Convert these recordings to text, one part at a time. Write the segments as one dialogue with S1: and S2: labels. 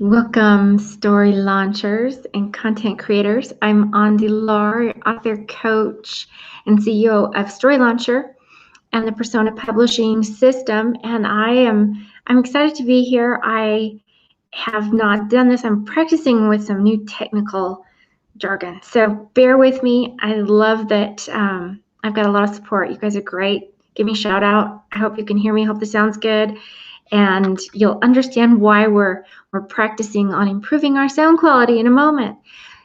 S1: Welcome, story launchers and content creators. I'm Andi Lahr, author, coach, and CEO of Story Launcher and the Persona Publishing System. And I'm excited to be here. I have not done this. I'm practicing with some new technical jargon, so bear with me. I love that I've got a lot of support. You guys are great. Give me a shout out. I hope you can hear me. I hope this sounds good. And you'll understand why we're practicing on improving our sound quality in a moment.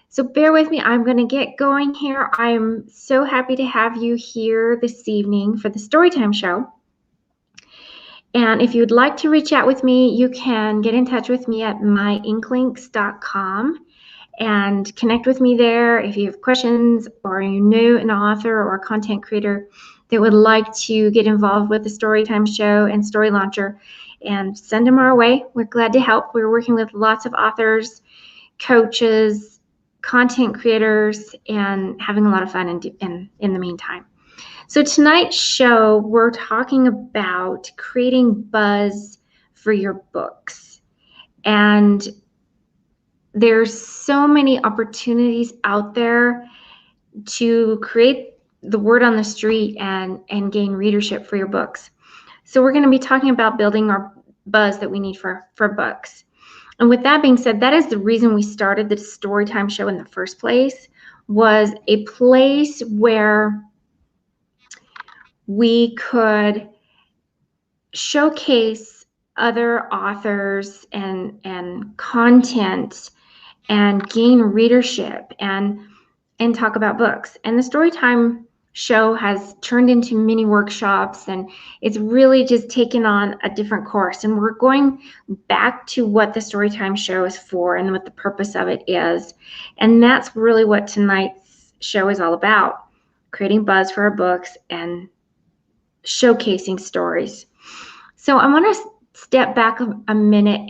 S1: So bear with me. I'm going to get going here. I'm so happy to have you here this evening for the Storytime Show. And if you'd like to reach out with me, you can get in touch with me at myinklinks.com and connect with me there. If you have questions or you know an author or a content creator that would like to get involved with the Storytime Show and Story Launcher, and send them our way. We're glad to help. We're working with lots of authors, coaches, content creators, and having a lot of fun in the meantime. So tonight's show, we're talking about creating buzz for your books. And there's so many opportunities out there to create the word on the street and gain readership for your books. So we're going to be talking about building our buzz that we need for books. And with that being said, that is the reason we started the Storytime Show in the first place, was a place where we could showcase other authors and content and gain readership and talk about books. And the Storytime Show has turned into mini workshops, and it's really just taken on a different course. And we're going back to what the Storytime Show is for and what the purpose of it is. And that's really what tonight's show is all about: creating buzz for our books and showcasing stories. So I want to step back a minute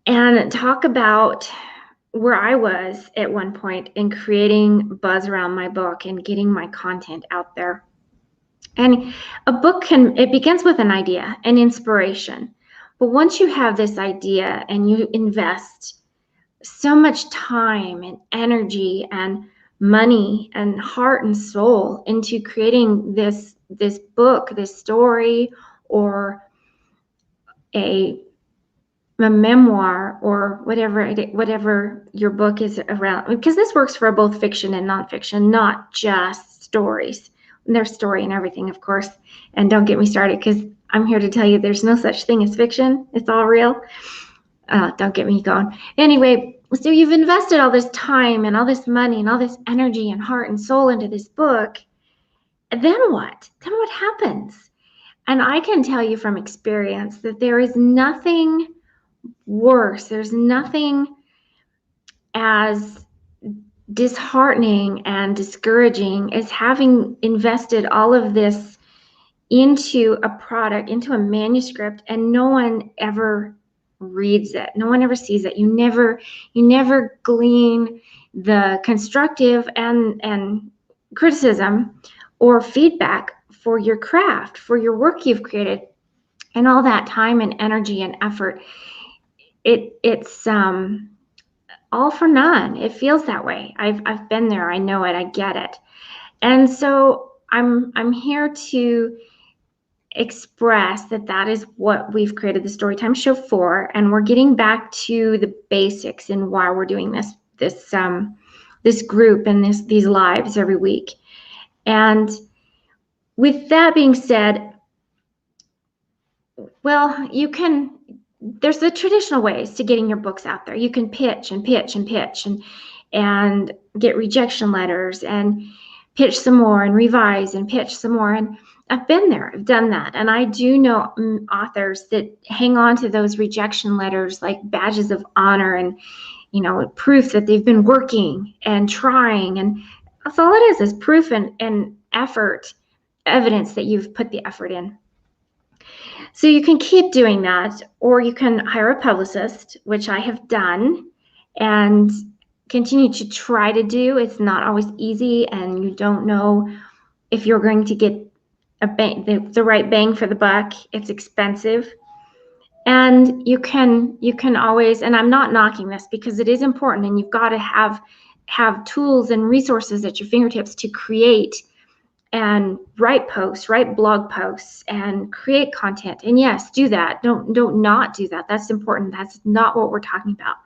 S1: and talk about where I was at one point in creating buzz around my book and getting my content out there. And a book it begins with an idea, an inspiration. But once you have this idea and you invest so much time and energy and money and heart and soul into creating this book, this story, or a memoir, or whatever your book is around, because this works for both fiction and nonfiction, not just stories. There's story and everything, of course, and don't get me started, because I'm here to tell you there's no such thing as fiction. It's all real. Don't get me going. Anyway, so you've invested all this time and all this money and all this energy and heart and soul into this book. Then what? Then what happens? And I can tell you from experience that there is nothing worse. There's nothing as disheartening and discouraging as having invested all of this into a product, into a manuscript, and no one ever reads it. No one ever sees it. You never glean the constructive and criticism or feedback for your craft, for your work you've created, and all that time and energy and effort. It's all for none. It feels that way. I've been there. I know it. I get it. And so I'm here to express that is what we've created the Storytime Show for, and we're getting back to the basics and why we're doing this group and these lives every week. And with that being said, well, there's the traditional ways to getting your books out there. You can pitch and pitch and pitch and get rejection letters and pitch some more and revise and pitch some more. And I've been there. I've done that. And I do know authors that hang on to those rejection letters like badges of honor and, proof that they've been working and trying. And that's all it is proof and effort, evidence that you've put the effort in. So you can keep doing that, or you can hire a publicist, which I have done and continue to try to do. It's not always easy, and you don't know if you're going to get the right bang for the buck. It's expensive. And you can always, and I'm not knocking this because it is important, and you've got to have tools and resources at your fingertips to create and write posts, write blog posts, and create content. And yes, do that. Don't not do that. That's important. That's not what we're talking about,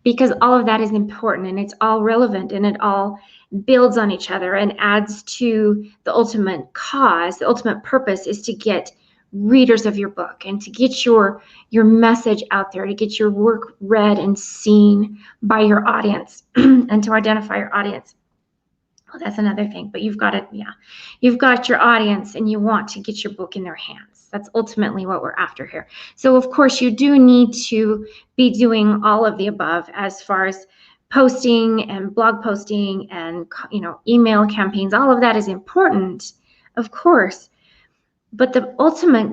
S1: because all of that is important, and it's all relevant, and it all builds on each other and adds to the ultimate cause. The ultimate purpose is to get readers of your book and to get your message out there, to get your work read and seen by your audience and to identify your audience. Well, that's another thing, but you've got your audience, and you want to get your book in their hands. That's ultimately what we're after here. So of course you do need to be doing all of the above as far as posting and blog posting and email campaigns. All of that is important, of course, but the ultimate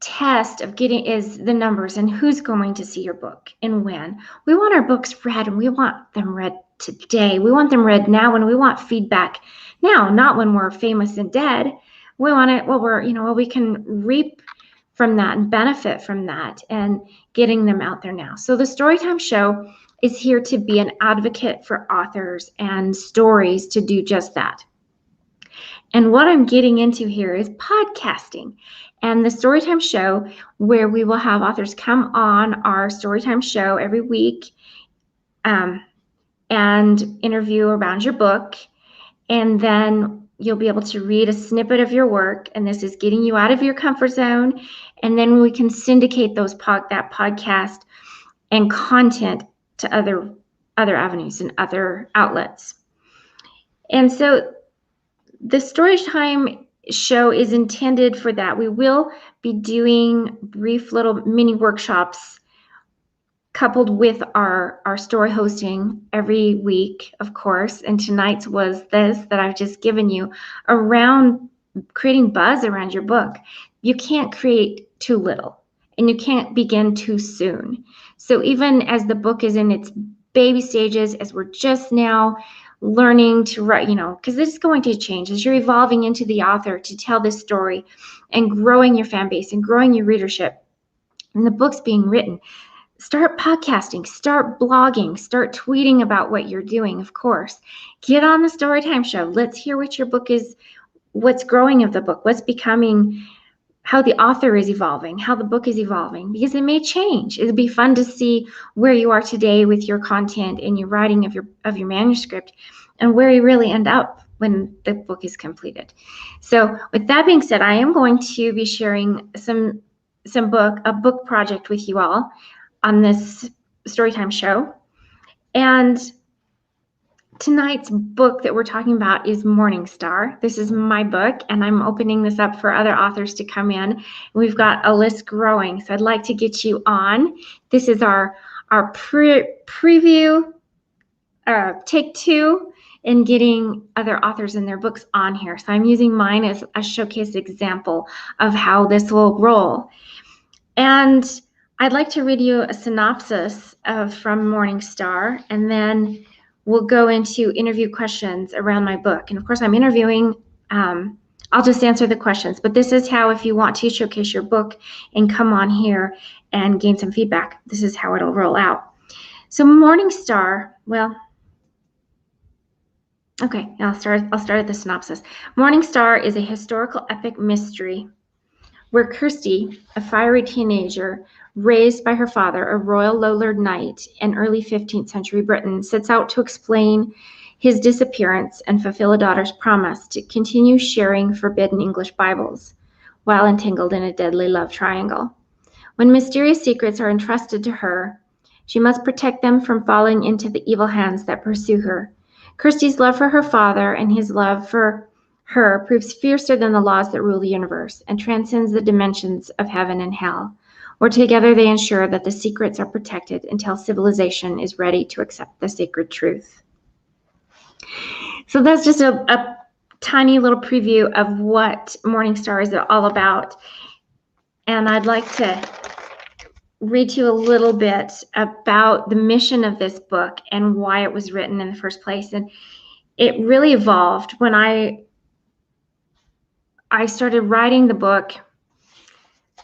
S1: test of getting is the numbers and who's going to see your book and when. We want our books read, and we want them read today. We want them read now, and we want feedback now, not when we're famous and dead. We want it while we can reap from that and benefit from that, and getting them out there now. So the Storytime Show is here to be an advocate for authors and stories to do just that. And what I'm getting into here is podcasting. And the Storytime Show, where we will have authors come on our Storytime Show every week and interview around your book. And then you'll be able to read a snippet of your work. And this is getting you out of your comfort zone. And then we can syndicate that podcast and content to other avenues and other outlets. And so the Storytime Show is intended for that. We will be doing brief little mini workshops coupled with our story hosting every week, of course. And tonight's was this that I've just given you around creating buzz around your book. You can't create too little, and you can't begin too soon. So even as the book is in its baby stages, as we're just now learning to write, because this is going to change as you're evolving into the author to tell this story and growing your fan base and growing your readership and the book's being written. Start podcasting, start blogging, start tweeting about what you're doing, of course. Get on the Storytime Show. Let's hear what your book is, what's growing of the book, what's becoming, how the author is evolving, how the book is evolving, because it may change. It'd be fun to see where you are today with your content and your writing of your manuscript, and where you really end up when the book is completed. So with that being said, I am going to be sharing a book project with you all on this Storytime Show. And tonight's book that we're talking about is Morningstar. This is my book, and I'm opening this up for other authors to come in. We've got a list growing, so I'd like to get you on. This is our preview, take two in getting other authors and their books on here. So I'm using mine as a showcase example of how this will roll. And I'd like to read you a synopsis from Morningstar, and then we'll go into interview questions around my book. And of course, I'm interviewing, I'll just answer the questions, but this is how, if you want to showcase your book and come on here and gain some feedback, this is how it'll roll out. So Morningstar, well, okay, I'll start at the synopsis. Morningstar is a historical epic mystery where Kirsty, a fiery teenager raised by her father, a royal Lowland knight in early 15th century Britain, sets out to explain his disappearance and fulfill a daughter's promise to continue sharing forbidden English Bibles while entangled in a deadly love triangle. When mysterious secrets are entrusted to her, she must protect them from falling into the evil hands that pursue her. Kirsty's love for her father and his love for her proves fiercer than the laws that rule the universe and transcends the dimensions of heaven and hell, where together they ensure that the secrets are protected until civilization is ready to accept the sacred truth. So that's just a tiny little preview of what Morningstar is all about. And I'd like to read to you a little bit about the mission of this book and why it was written in the first place. And it really evolved when I I started writing the book,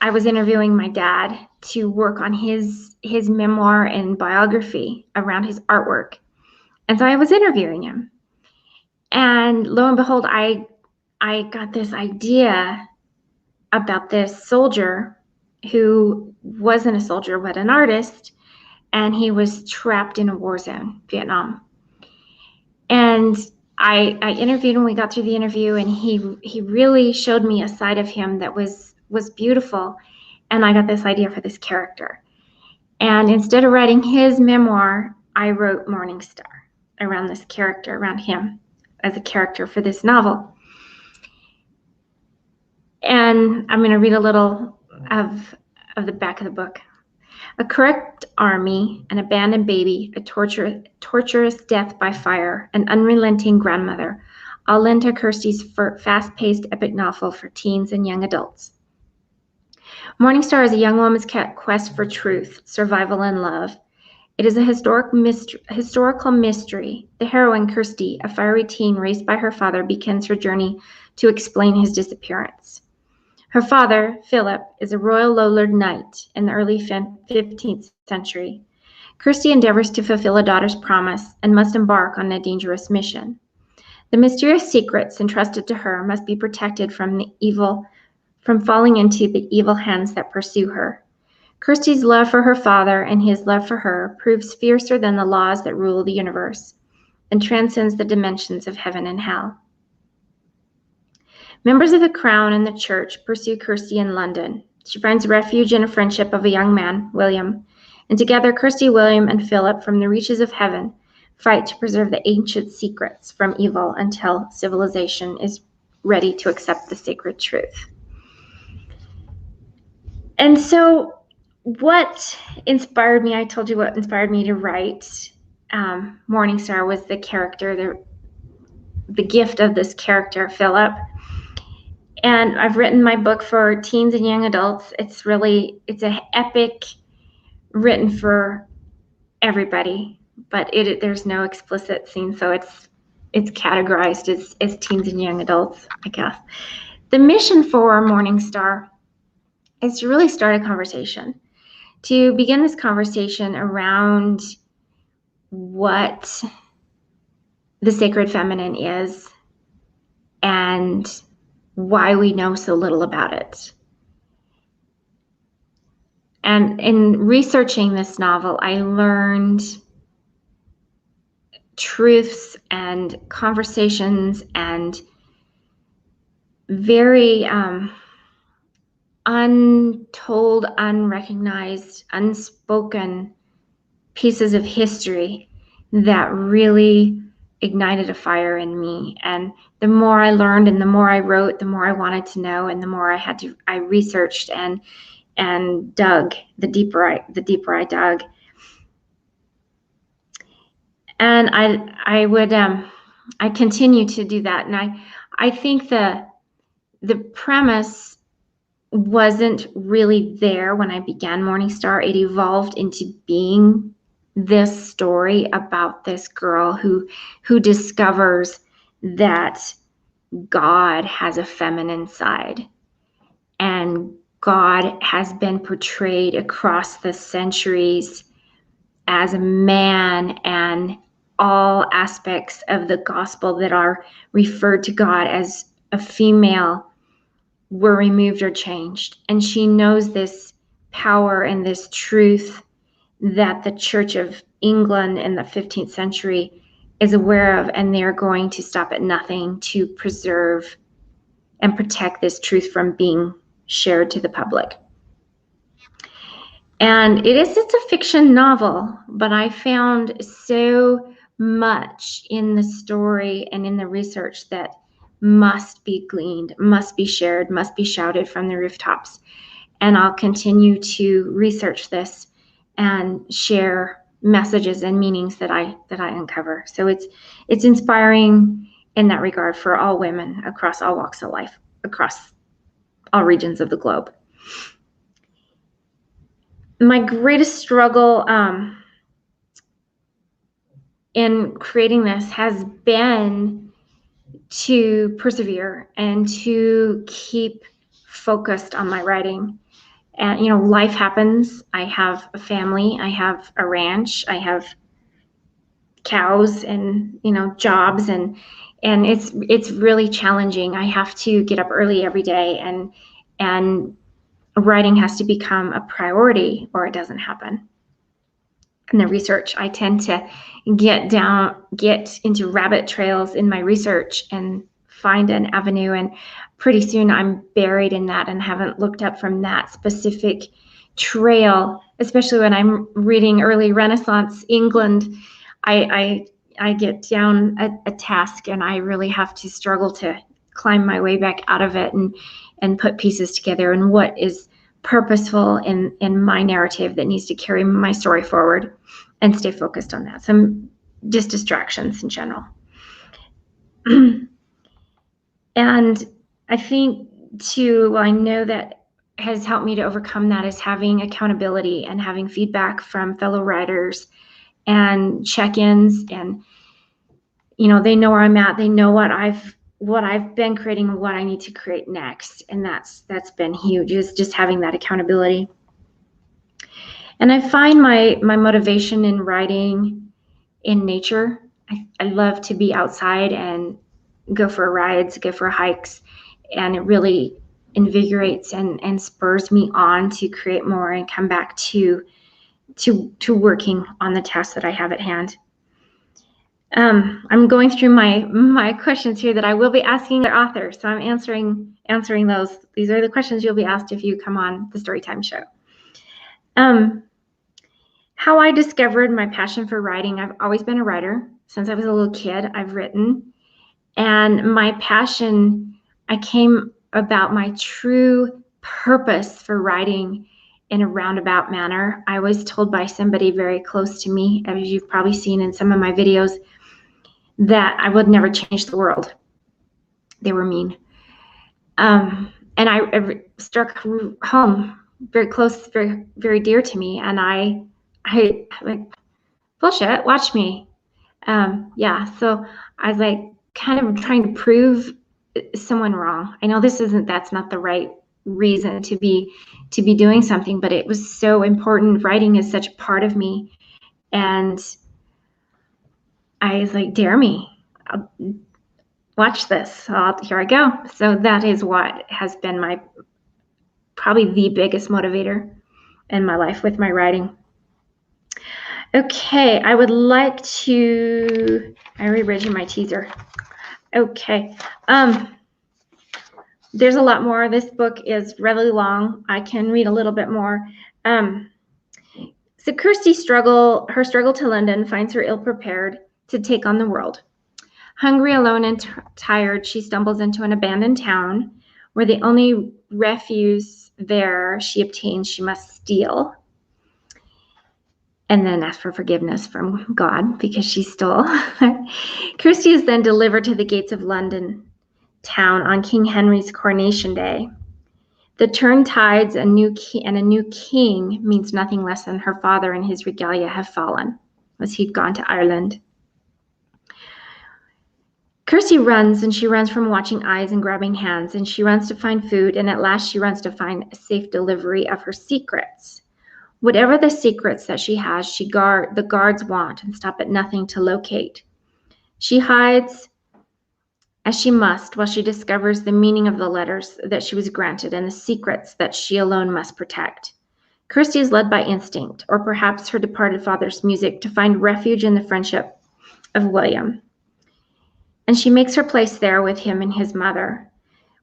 S1: I was interviewing my dad to work on his memoir and biography around his artwork. And so I was interviewing him. And lo and behold, I got this idea about this soldier who wasn't a soldier, but an artist. And he was trapped in a war zone, Vietnam. And I interviewed him. We got through the interview, and he really showed me a side of him that was beautiful. And I got this idea for this character. And instead of writing his memoir, I wrote Morning Star around this character, around him as a character for this novel. And I'm going to read a little of the back of the book. A corrupt army, an abandoned baby, a torturous death by fire, an unrelenting grandmother, all lend to Kirsty's fast-paced epic novel for teens and young adults. Morning Star is a young woman's quest for truth, survival, and love. It is a historical mystery. The heroine, Kirsty, a fiery teen raised by her father, begins her journey to explain his disappearance. Her father, Philip, is a royal Lollard knight in the early 15th century. Kirsty endeavors to fulfill a daughter's promise and must embark on a dangerous mission. The mysterious secrets entrusted to her must be protected from falling into the evil hands that pursue her. Kirsty's love for her father and his love for her proves fiercer than the laws that rule the universe and transcends the dimensions of heaven and hell. Members of the Crown and the Church pursue Kirsty in London. She finds refuge in a friendship of a young man, William, and together Kirsty, William, and Philip, from the reaches of heaven, fight to preserve the ancient secrets from evil until civilization is ready to accept the sacred truth. And so what inspired me, I told you what inspired me to write Morning Star was the character, the gift of this character, Philip. And I've written my book for teens and young adults. It's an epic written for everybody, but there's no explicit scene, so it's categorized as teens and young adults, I guess. The mission for Morning Star is to really start a conversation, to begin this conversation around what the sacred feminine is and why we know so little about it. And in researching this novel, I learned truths and conversations and very untold, unrecognized, unspoken pieces of history that really ignited a fire in me. And the more I learned and the more I wrote, the more I wanted to know, and the more I researched and dug, the deeper I dug. And I continue to do that. And I think the premise wasn't really there when I began Morning Star. It evolved into being this story about this girl who discovers that God has a feminine side, and God has been portrayed across the centuries as a man, and all aspects of the gospel that are referred to God as a female were removed or changed. And she knows this power and this truth that the Church of England in the 15th century is aware of, and they're going to stop at nothing to preserve and protect this truth from being shared to the public. And it's a fiction novel, but I found so much in the story and in the research that must be gleaned, must be shared, must be shouted from the rooftops. And I'll continue to research this and share messages and meanings that I uncover. So it's inspiring in that regard for all women across all walks of life, across all regions of the globe. My greatest struggle in creating this has been to persevere and to keep focused on my writing. And, you know, life happens. I have a family, I have a ranch, I have cows and, you know, jobs, and it's really challenging. I have to get up early every day, and writing has to become a priority or it doesn't happen. In the research, I tend to get into rabbit trails in my research and find an avenue, and pretty soon I'm buried in that and haven't looked up from that specific trail. Especially when I'm reading early Renaissance England, I get down a task and I really have to struggle to climb my way back out of it and put pieces together and what is purposeful in my narrative that needs to carry my story forward, and stay focused on that. Some just distractions in general. And I think too, well, I know that has helped me to overcome that is having accountability and having feedback from fellow writers and check-ins, and, you know, they know where I'm at, they know what I've been creating and what I need to create next. And that's been huge, is just having that accountability. And I find my motivation in writing in nature. I love to be outside and go for rides, go for hikes, and it really invigorates and spurs me on to create more and come back to working on the tasks that I have at hand. I'm going through my questions here that I will be asking the author, so I'm answering those. These are the questions you'll be asked if you come on the Storytime show. How I discovered my passion for writing. I've always been a writer. Since I was a little kid, I've written. And my passion, I came about my true purpose for writing in a roundabout manner. I was told by somebody very close to me, as you've probably seen in some of my videos, that I would never change the world. They were mean. And I struck home very close, very, very dear to me. And I like, bullshit, watch me. Yeah, so I was like kind of trying to prove someone wrong. I know that's not the right reason to be doing something, but it was so important. Writing is such a part of me. And I was like, dare me. Watch this. Here I go. So that is what has been probably the biggest motivator in my life with my writing. Okay, I would like to, I reread you my teaser. Okay, there's a lot more. This book is really long. I can read a little bit more. So Kirsty's struggle to London finds her ill-prepared to take on the world. Hungry, alone, and tired, she stumbles into an abandoned town where the only refuse there she obtains she must steal, and then ask for forgiveness from God because she stole. Kirsty is then delivered to the gates of London town on King Henry's coronation day. The turned tides, a new king means nothing less than her father and his regalia have fallen, as he'd gone to Ireland. Kirsty runs, and she runs from watching eyes and grabbing hands, and she runs to find food, and at last she runs to find a safe delivery of her secrets. Whatever the secrets that she has, the guards want and stop at nothing to locate. She hides as she must while she discovers the meaning of the letters that she was granted and the secrets that she alone must protect. Kirsty is led by instinct, or perhaps her departed father's music, to find refuge in the friendship of William. And she makes her place there with him and his mother.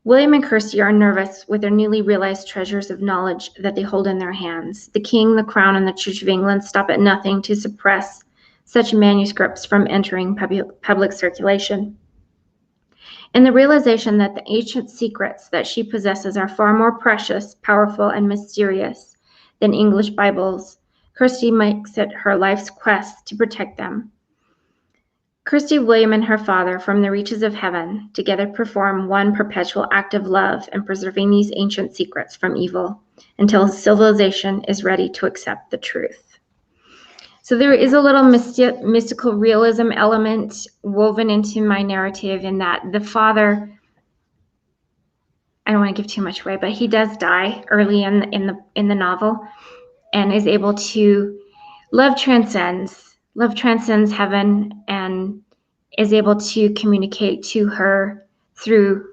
S1: William and Kirsty are nervous with their newly realized treasures of knowledge that they hold in their hands. The king, the crown, and the Church of England stop at nothing to suppress such manuscripts from entering public circulation. In the realization that the ancient secrets that she possesses are far more precious, powerful, and mysterious than English Bibles, Kirsty makes it her life's quest to protect them. Kirsty, William, and her father, from the reaches of heaven, together perform one perpetual act of love in preserving these ancient secrets from evil until civilization is ready to accept the truth. So there is a little mystical realism element woven into my narrative in that the father, I don't want to give too much away, but he does die early in the novel, and is able to love transcends heaven, and is able to communicate to her through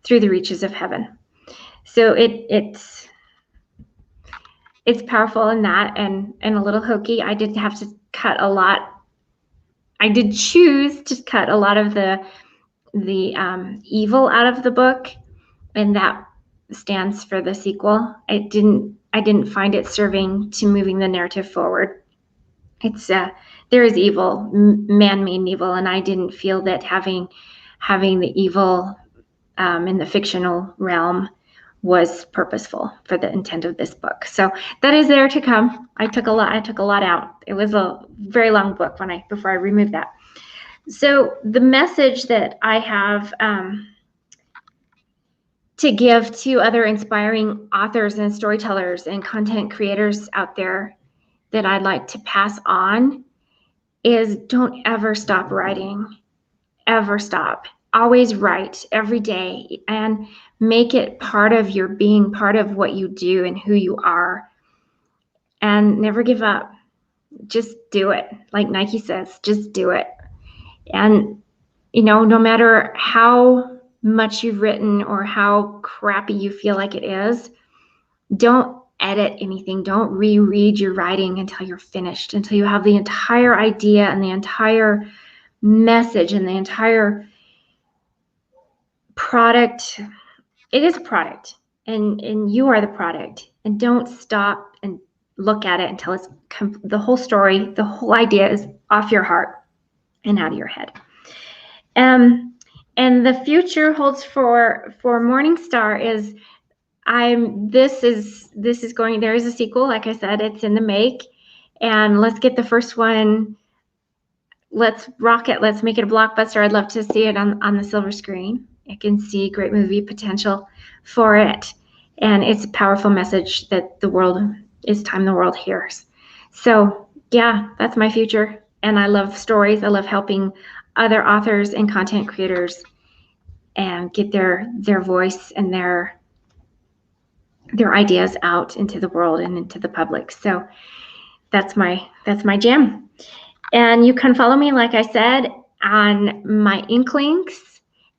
S1: the reaches of heaven. So it's powerful in that, and a little hokey. I did have to cut a lot. I did choose to cut a lot of the evil out of the book, and that stands for the sequel. I didn't find it serving to moving the narrative forward. It's there is evil, man-made evil, and I didn't feel that having the evil in the fictional realm was purposeful for the intent of this book. So that is there to come. I took a lot out. It was a very long book before I removed that. So the message that I have to give to other inspiring authors and storytellers and content creators out there that I'd like to pass on is, don't ever stop writing. Ever stop. Always write every day, and make it part of your being, part of what you do and who you are. And never give up. Just do it. Like Nike says, just do it. And, no matter how much you've written or how crappy you feel like it is, don't edit anything. Don't reread your writing until you're finished, until you have the entire idea and the entire message and the entire product. It is a product, and you are the product. And don't stop and look at it until it's the whole story, the whole idea is off your heart and out of your head. And the future holds for Morningstar is this is going, there is a sequel, like I said, it's in the make, and let's get the first one. Let's rock it. Let's make it a blockbuster. I'd love to see it on the silver screen. I can see great movie potential for it. And it's a powerful message that it's time the world hears. So yeah, that's my future. And I love stories. I love helping other authors and content creators and get their voice and their ideas out into the world and into the public. So that's my jam. And you can follow me, like I said, on my Inklings.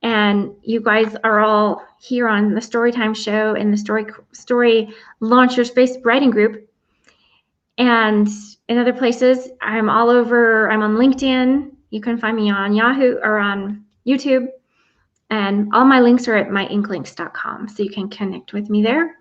S1: And you guys are all here on the Storytime Show and the Story Launcher Space Writing Group. And in other places, I'm all over. I'm on LinkedIn. You can find me on Yahoo or on YouTube. And all my links are at myinklings.com. So you can connect with me there.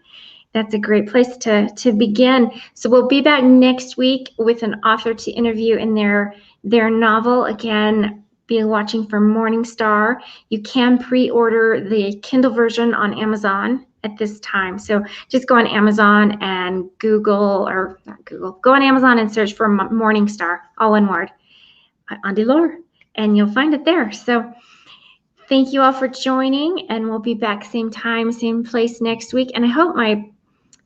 S1: That's a great place to begin. So we'll be back next week with an author to interview in their novel. Again, be watching for Morningstar. You can pre-order the Kindle version on Amazon at this time. So just go on Amazon and go on Amazon and search for Morningstar, all one word, Andi Lohr, and you'll find it there. So thank you all for joining, and we'll be back same time, same place next week. And I hope my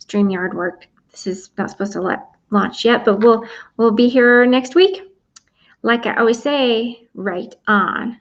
S1: StreamYard worked. This is not supposed to launch yet, but we'll be here next week. Like I always say, write on.